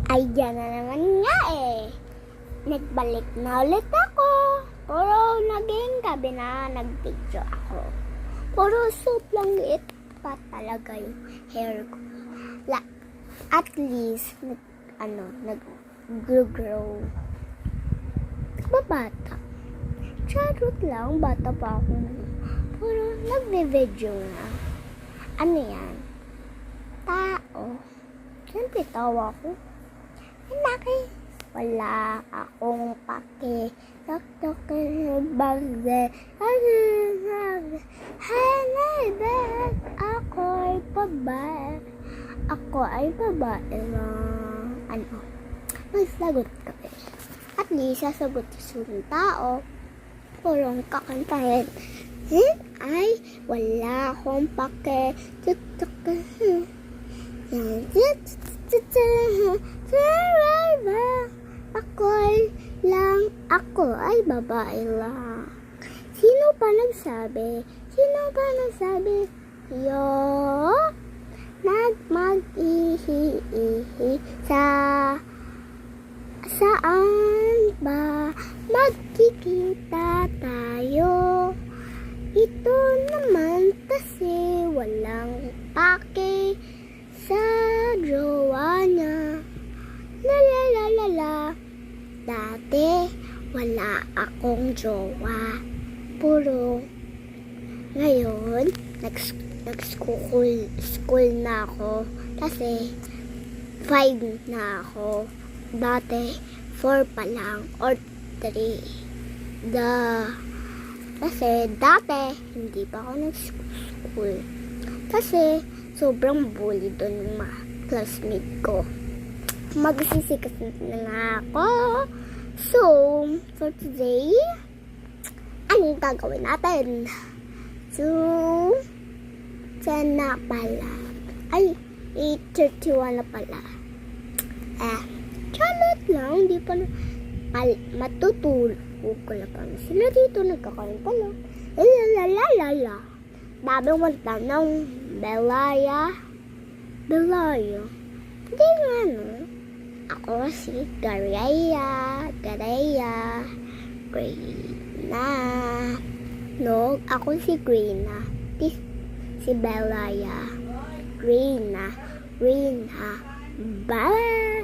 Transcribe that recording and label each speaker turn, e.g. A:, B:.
A: Ay, dyan na naman nga eh. Nagbalik na ulit ako. Puro naging gabi na nag-picture ako. Puro sobrang liit pa talaga yung hair ko. At least, nag-grow. Bata. Charot lang, bata pa ako. Puro nagbe-video na. Ano yan? Tao. Siyempre tawa ko. Laki. Wala akong pake. Tok-tok bagze. Ako'y babae. Ako ay babae lang. Ano? Magsagot ka eh. At least, sasagot yung tao. Purong kakantahin. Ay, wala akong pake. Ako ay babae lang. Sino pa nagsabi? Yo, mag-ihi-ihi saan ba magkikita tayo? Ito naman kasi walang pake sa jowa niya. La. Dati wala akong jowa. Puro ngayon nag-school na ako kasi 5 na ako. Dati 4 pa lang or 3. Kasi dati hindi pa ako nag-school. Kasi sobrang bully doon ng mga classmate ko. Magsisikas na nga ako. So, for today, ano yung gagawin natin? So, sana pala. Ay, 8:31 na pala. Charot lang. Hindi pa na matutulog ko na pa. Sila dito nagkakaroon pala. Lalalala. Dami mong tanong. Belaya. Hindi nga no. Ako si Gareya. Greyna. No, ako si Greyna. Si Belaya. Greyna. Bye!